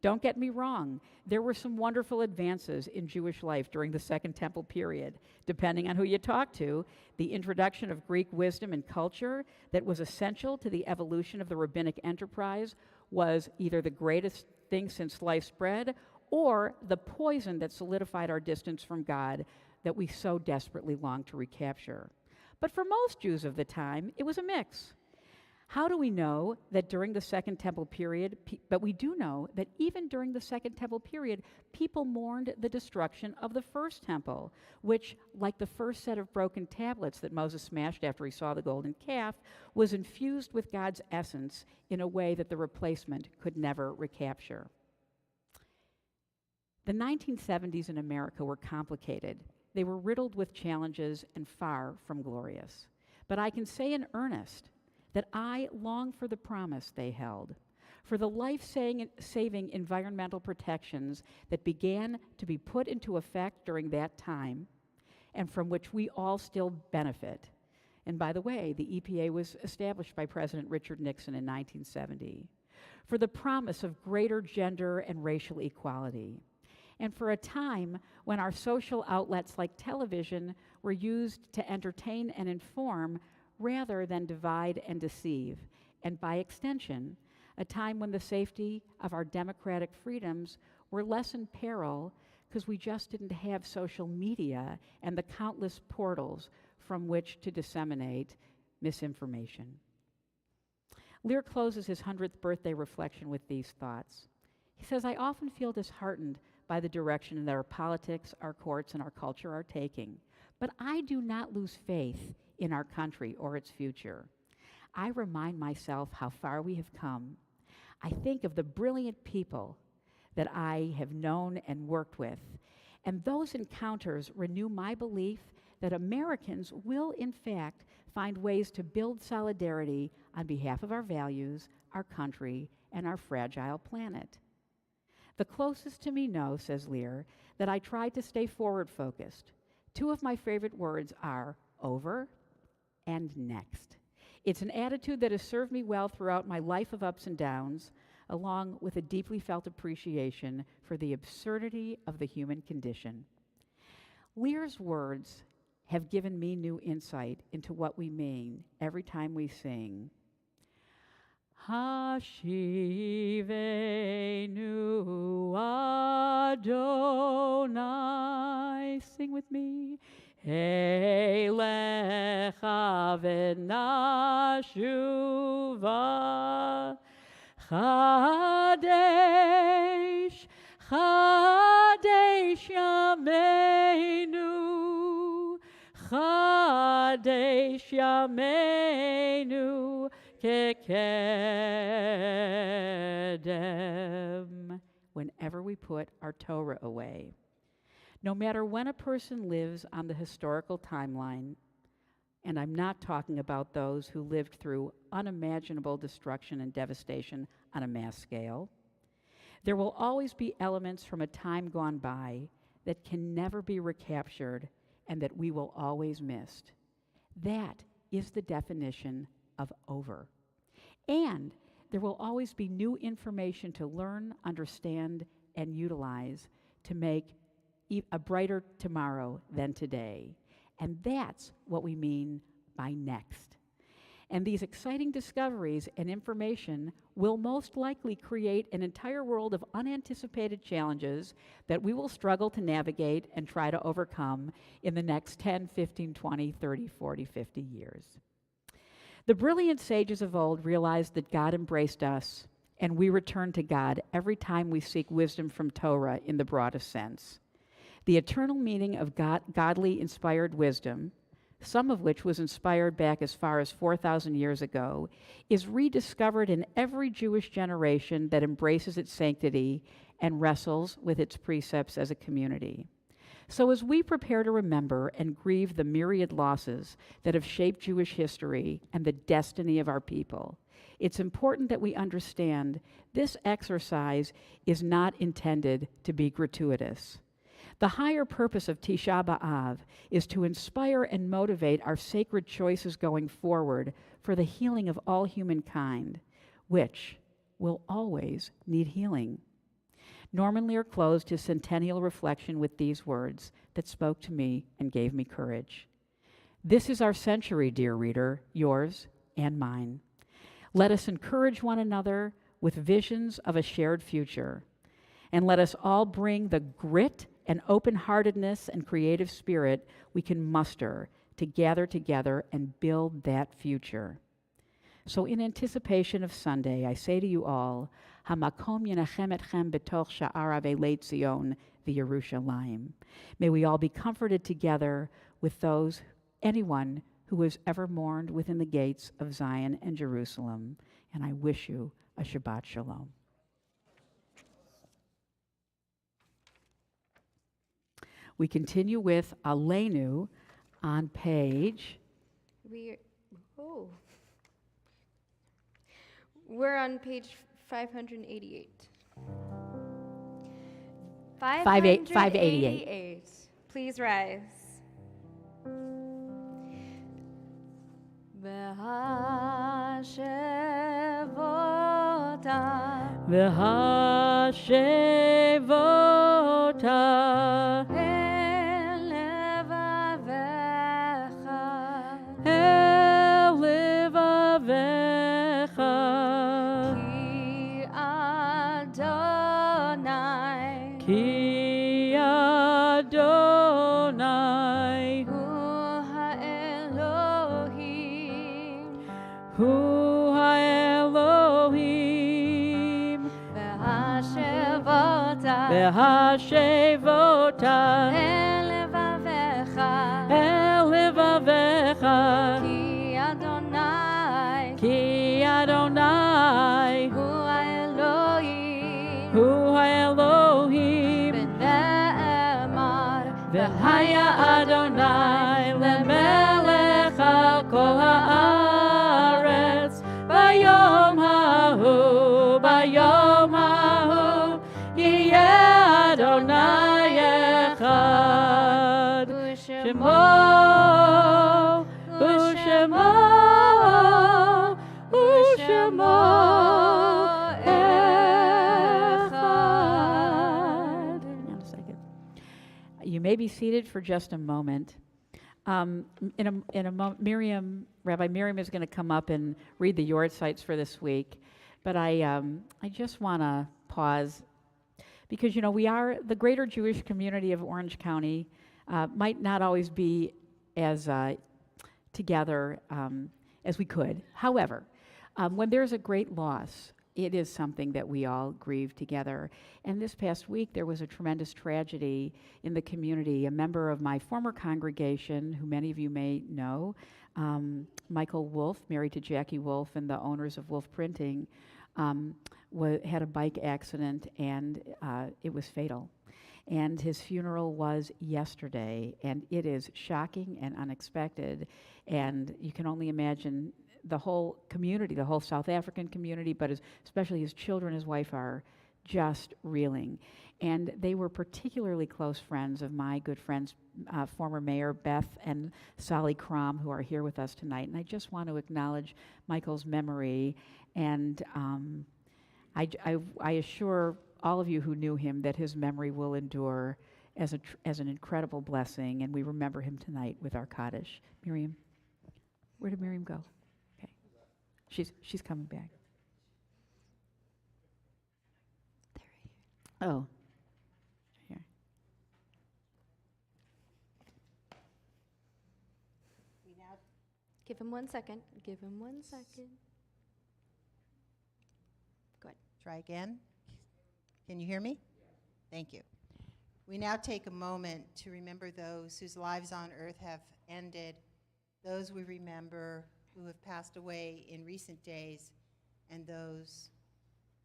Don't get me wrong, there were some wonderful advances in Jewish life during the Second Temple period. Depending on who you talk to, the introduction of Greek wisdom and culture that was essential to the evolution of the rabbinic enterprise was either the greatest thing since sliced bread or the poison that solidified our distance from God that we so desperately long to recapture. But for most Jews of the time, it was a mix. How do we know that during the Second Temple period, but we do know that even during the Second Temple period, people mourned the destruction of the First Temple, which, like the first set of broken tablets that Moses smashed after he saw the golden calf, was infused with God's essence in a way that the replacement could never recapture. The 1970s in America were complicated. They were riddled with challenges and far from glorious. But I can say in earnest that I long for the promise they held, for the life-saving environmental protections that began to be put into effect during that time and from which we all still benefit. And by the way, the EPA was established by President Richard Nixon in 1970. For the promise of greater gender and racial equality. And for a time when our social outlets like television were used to entertain and inform rather than divide and deceive, and by extension, a time when the safety of our democratic freedoms were less in peril because we just didn't have social media and the countless portals from which to disseminate misinformation. Lear closes his 100th birthday reflection with these thoughts. He says, I often feel disheartened by the direction that our politics, our courts, and our culture are taking, but I do not lose faith in our country or its future. I remind myself how far we have come. I think of the brilliant people that I have known and worked with, and those encounters renew my belief that Americans will, in fact, find ways to build solidarity on behalf of our values, our country, and our fragile planet. The closest to me know, says Lear, that I try to stay forward-focused. Two of my favorite words are over and next. It's an attitude that has served me well throughout my life of ups and downs, along with a deeply felt appreciation for the absurdity of the human condition. Lear's words have given me new insight into what we mean every time we sing, Hashivenu Adonai. Sing with me. Elecha v'nashuva Chadesh, Chadesh Yameinu, Chadesh Yameinu Kekedem. Whenever we put our Torah away. No matter when a person lives on the historical timeline, and I'm not talking about those who lived through unimaginable destruction and devastation on a mass scale, there will always be elements from a time gone by that can never be recaptured and that we will always miss. That is the definition of over. And there will always be new information to learn, understand, and utilize to make a brighter tomorrow than today. And that's what we mean by next. And these exciting discoveries and information will most likely create an entire world of unanticipated challenges that we will struggle to navigate and try to overcome in the next 10, 15, 20, 30, 40, 50 years. The brilliant sages of old realized that God embraced us, and we return to God every time we seek wisdom from Torah in the broadest sense. The eternal meaning of godly inspired wisdom, some of which was inspired back as far as 4,000 years ago, is rediscovered in every Jewish generation that embraces its sanctity and wrestles with its precepts as a community. So as we prepare to remember and grieve the myriad losses that have shaped Jewish history and the destiny of our people, it's important that we understand this exercise is not intended to be gratuitous. The higher purpose of Tisha B'Av is to inspire and motivate our sacred choices going forward for the healing of all humankind, which will always need healing. Norman Lear closed his centennial reflection with these words that spoke to me and gave me courage. This is our century, dear reader, yours and mine. Let us encourage one another with visions of a shared future. And let us all bring the grit and open-heartedness and creative spirit we can muster to gather together and build that future. So in anticipation of Sunday, I say to you all, Hamakom yenachem etchem betoch sha'ar avelei Zion v'Yerushalayim. May we all be comforted together with anyone who has ever mourned within the gates of Zion and Jerusalem. And I wish you a Shabbat Shalom. We continue with Aleinu on page. We're on page 588. 588. Please rise. V'hashevota el levavecha ki Adonai hu ha'Elohim v'hashevota el levavecha ki Adonai hu ha'Elohim v'haya Adonai lemelech al kol ha'aretz bayom hahu yiyeh Adonai echad Shemo echad. Hang on a second. You may be seated for just a moment. In a moment, Rabbi Miriam is going to come up and read the Yort sites for this week. But I just want to pause because, we are the greater Jewish community of Orange County might not always be as together as we could. However, when there's a great loss, it is something that we all grieve together. And this past week, there was a tremendous tragedy in the community. A member of my former congregation, who many of you may know, Michael Wolff, married to Jackie Wolff and the owners of Wolff Printing, had a bike accident, and it was fatal. And his funeral was yesterday, and it is shocking and unexpected. And you can only imagine the whole community, the whole South African community, but especially his children, his wife, are just reeling. And they were particularly close friends of my good friends, former Mayor Beth and Sally Crom, who are here with us tonight. And I just want to acknowledge Michael's memory. And I assure all of you who knew him that his memory will endure as an incredible blessing. And we remember him tonight with our Kaddish. Miriam, where did Miriam go? Okay, she's coming back. Oh. Here. Give him 1 second. Give him 1 second. Go ahead. Try again. Can you hear me? Thank you. We now take a moment to remember those whose lives on earth have ended, those we remember who have passed away in recent days, and those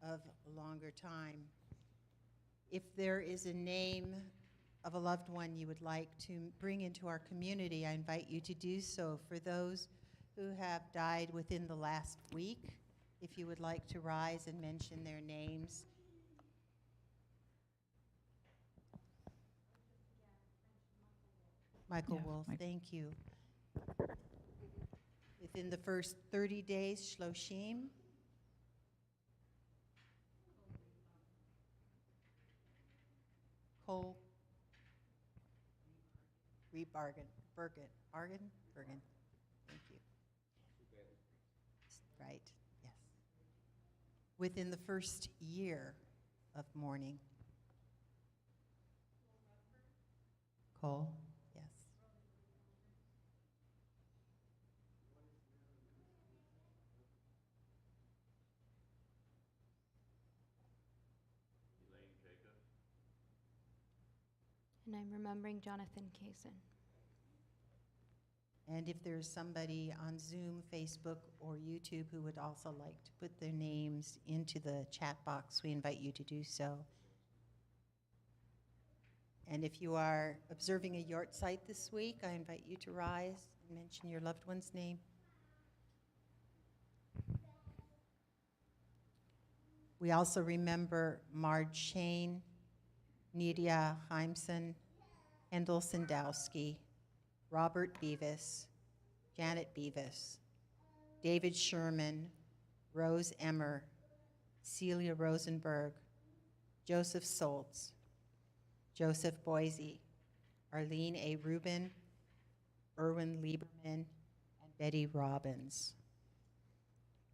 of a longer time. If there is a name of a loved one you would like to bring into our community, I invite you to do so. For those who have died within the last week, if you would like to rise and mention their names. Michael Wolff, thank you. Within the first 30 days, Shloshim. Cole Bergen. Thank you. Right, yes. Within the first year of mourning. Cole, yes. And I'm remembering Jonathan Kaysen. And if there's somebody on Zoom, Facebook, or YouTube who would also like to put their names into the chat box, we invite you to do so. And if you are observing a yort site this week, I invite you to rise and mention your loved one's name. We also remember Marge Shane, Nydia Heimson, Hendel Sandowski, Robert Beavis, Janet Beavis, David Sherman, Rose Emmer, Celia Rosenberg, Joseph Soltz, Joseph Boise, Arlene A. Rubin, Erwin Lieberman, and Betty Robbins.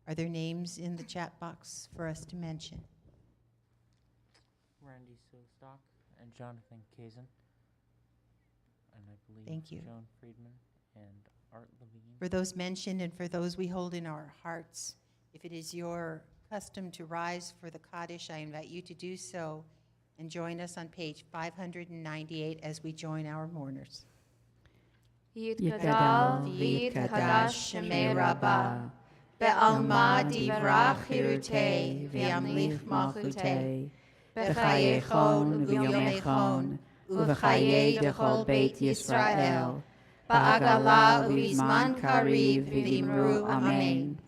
Are there names in the chat box for us to mention? Randy Silstock and Jonathan Kazin. And I believe Thank you. Joan Friedman and Art Levine. For those mentioned and for those we hold in our hearts, if it is your custom to rise for the Kaddish, I invite you to do so and join us on page 598 as we join our mourners. Yitgadal v'yitkadash shemei Rabbah, be'alma divrach hirutei v'yamlich malchutei, b'chayechon v'yomechon, uv'chayei dechol beit Yisrael, ba'agala u'bizman kariv v'imru amen.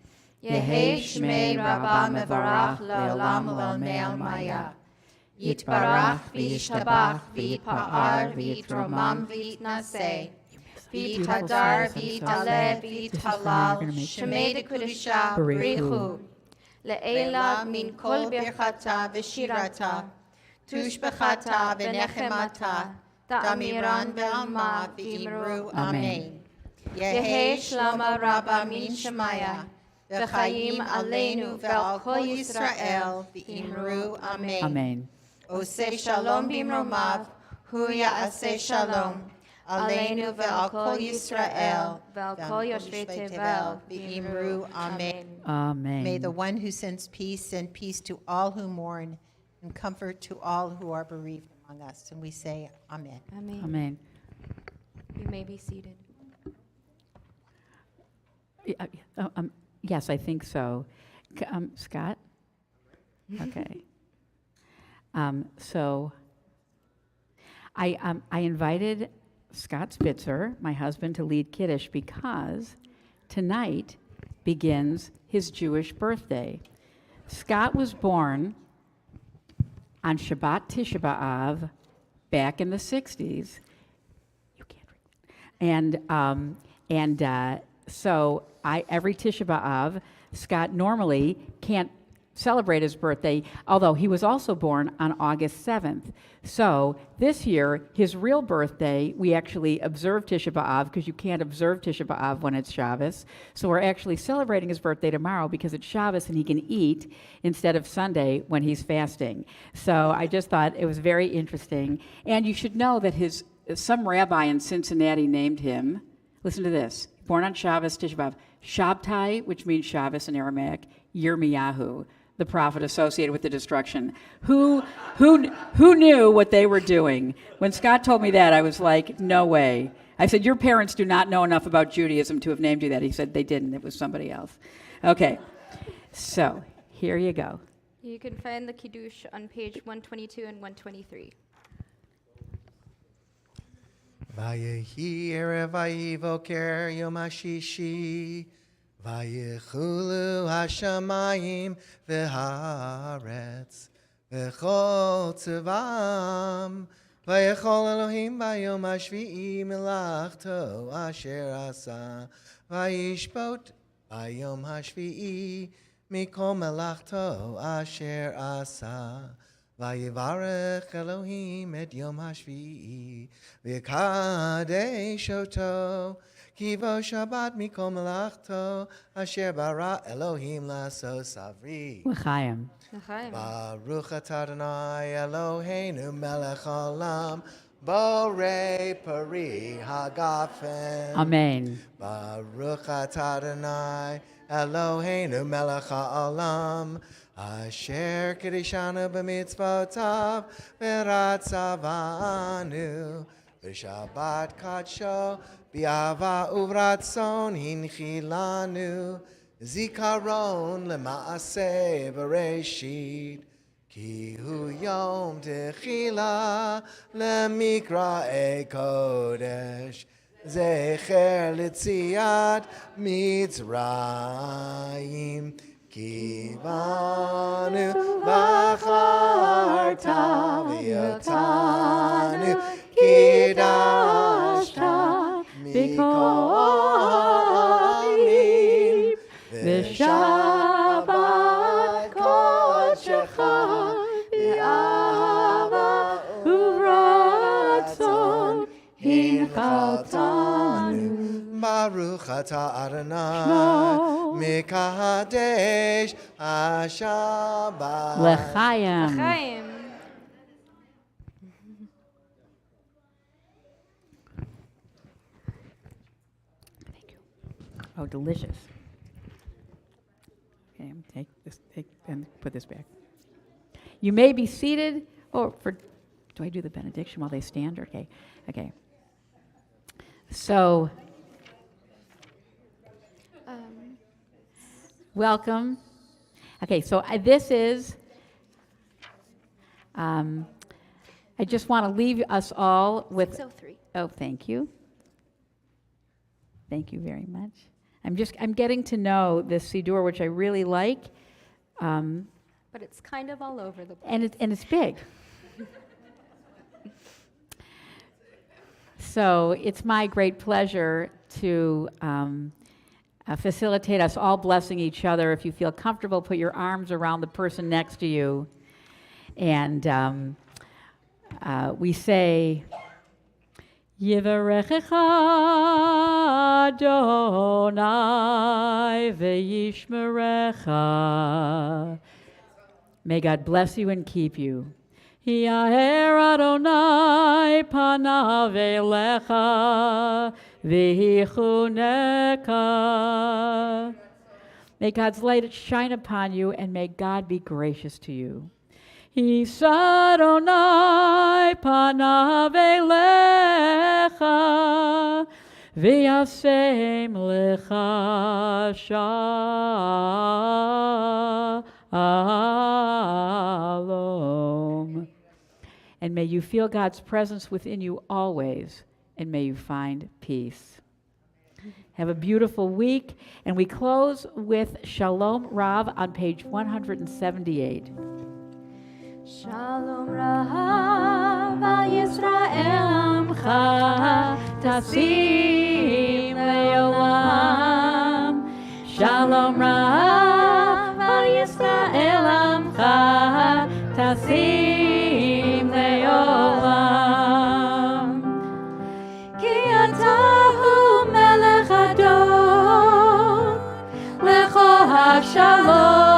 Yehei shmei Rabbah mevarach le'olam u'almei almaya. Yitbarach v'yishtabach v'yitpa'ar v'yitromam v'yitnaseh. V'yitadar v'yitaleh v'yithalal shemei dekudisha b'richu. Le'ela min kol birchata v'shirata, tushbechata v'nechemata, damiran be'alma v'imru amen. Yehei shlama Rabbah min shemaya, v'chayim aleinu ve'al kol Yisrael v'imru amen. Amen. Oseh shalom bimromav, hu ya'aseh shalom. Aleinu ve'al kol Yisrael, ve'al kol yoshvei tevel, v'imru amen. Amen. May the one who sends peace send peace to all who mourn and comfort to all who are bereaved among us. And we say, Amen. Amen. Amen. You may be seated. Yes, I think so. Scott? Okay. So I invited Scott Spitzer, my husband, to lead Kiddush because tonight begins his Jewish birthday. Scott was born on Shabbat Tisha B'Av back in the 60s. You can't read. So every Tisha B'Av, Scott normally can't celebrate his birthday, although he was also born on August 7th. So this year, his real birthday, we actually observe Tisha B'Av because you can't observe Tisha B'Av when it's Shabbos. So we're actually celebrating his birthday tomorrow because it's Shabbos and he can eat instead of Sunday when he's fasting. So I just thought it was very interesting. And you should know that some rabbi in Cincinnati named him, listen to this, born on Shabbos, Tisha B'Av, Shabtai, which means Shabbos in Aramaic, Yirmiyahu, the prophet associated with the destruction. Who knew what they were doing? When Scott told me that, I was like, no way. I said, your parents do not know enough about Judaism to have named you that. He said, they didn't. It was somebody else. Okay, so here you go. You can find the Kiddush on page 122 and 123. Vayehi erev vayivoker yom hashishi, vayechulu hashamayim v'haaretz v'chol tzevam, vayechol Elohim bayom hashvi'i melachto asher asa, vayishbot bayom hashvi'i mikol melachto asher asa, Vayivarech Elohim et Yom HaShvi'i v'kadesh oto ki bo Shabbat mikol melachto asher bara Elohim lasos savri. L'chaim. Baruch atah Adonai Eloheinu melech haolam borei pari hagafen. Amen. Baruch atah Adonai Eloheinu melech haolam asher kiddushanu b'mitzvotav v'ratzavanu b'shabbat kadsho b'ava uvratzon hinchilanu zikaron lema'aseh bereshit ki hu yom techila lemikra kodesh zecher litziat mitzrayim ki banu bacharta v'yotanu kidashta mikolim v'shabbat kodshecha v'ava uvratzon hinchaltanu. Baruch atah Adonai mikadesh Shabbat. L'chaim. Chaim. Thank you. Oh, delicious. Okay, take this, and put this back. You may be seated. Do I do the benediction while they stand? Okay. So, welcome. Okay, so this is, I just want to leave us all with, 603. oh, thank you. Thank you very much. I'm getting to know this Siddur, which I really like. But it's kind of all over the place. And it's big. So it's my great pleasure to facilitate us all blessing each other. If you feel comfortable, put your arms around the person next to you. And we say, Yivarechecha Adonai ve'yishmerecha. May God bless you and keep you. Yaher Adonai panav elecha v'yichuneka. May God's light shine upon you, and may God be gracious to you. Yisa Adonai panav elecha v'yasem lecha shalom. And may you feel God's presence within you always, and may you find peace. Have a beautiful week, and we close with Shalom Rav on page 178. Shalom Rav al Yisrael Amcha Tasim Leolam. Shalom Rav al Yisrael Amcha Tasim Leolam. Ki atahu melech adon lecho hashalom.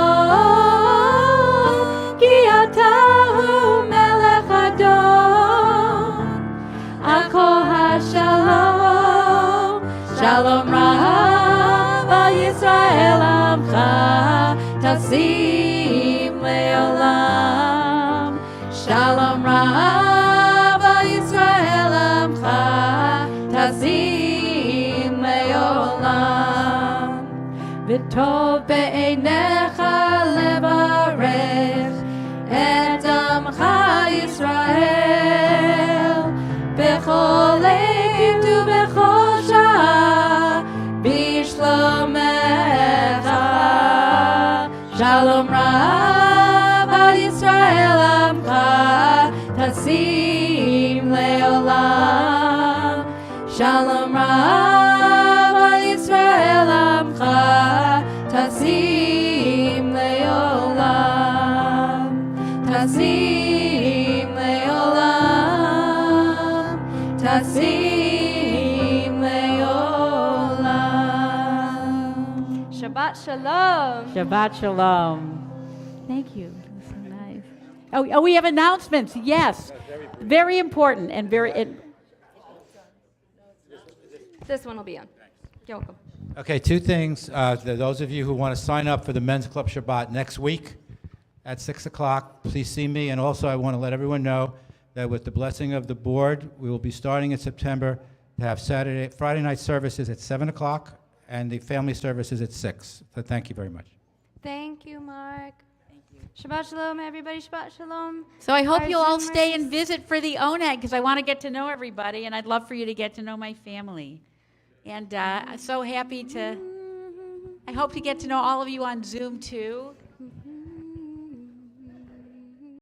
Shalom Rav al Yisrael Amcha Tasim Leolam. Shalom Rav al Yisrael Amcha Tasim Leolam. V'tov be'einecha levarech et Amcha Yisrael b'chol lev u'b'chol Bishlomecha. Shalom Rav al Yisrael Amcha Tasim Leolam. Shalom Rav al Yisrael Amcha Tasim Leolam. Tasim Shalom. Shabbat Shalom. Thank you. That's so nice. Oh, we have announcements. Yes. Very important and This one will be on. You're welcome. Okay, two things. Those of you who want to sign up for the Men's Club Shabbat next week at 6 o'clock, please see me. And also, I want to let everyone know that with the blessing of the board, we will be starting in September to have Friday night services at 7 o'clock and the family services at 6. So thank you very much. Thank you, Mark. Shabbat Shalom, everybody. Shabbat Shalom. So I hope Our you'll all Zoomers. stay and visit for the ONEG because I want to get to know everybody, and I'd love for you to get to know my family. And I'm so happy to, I hope to get to know all of you on Zoom too.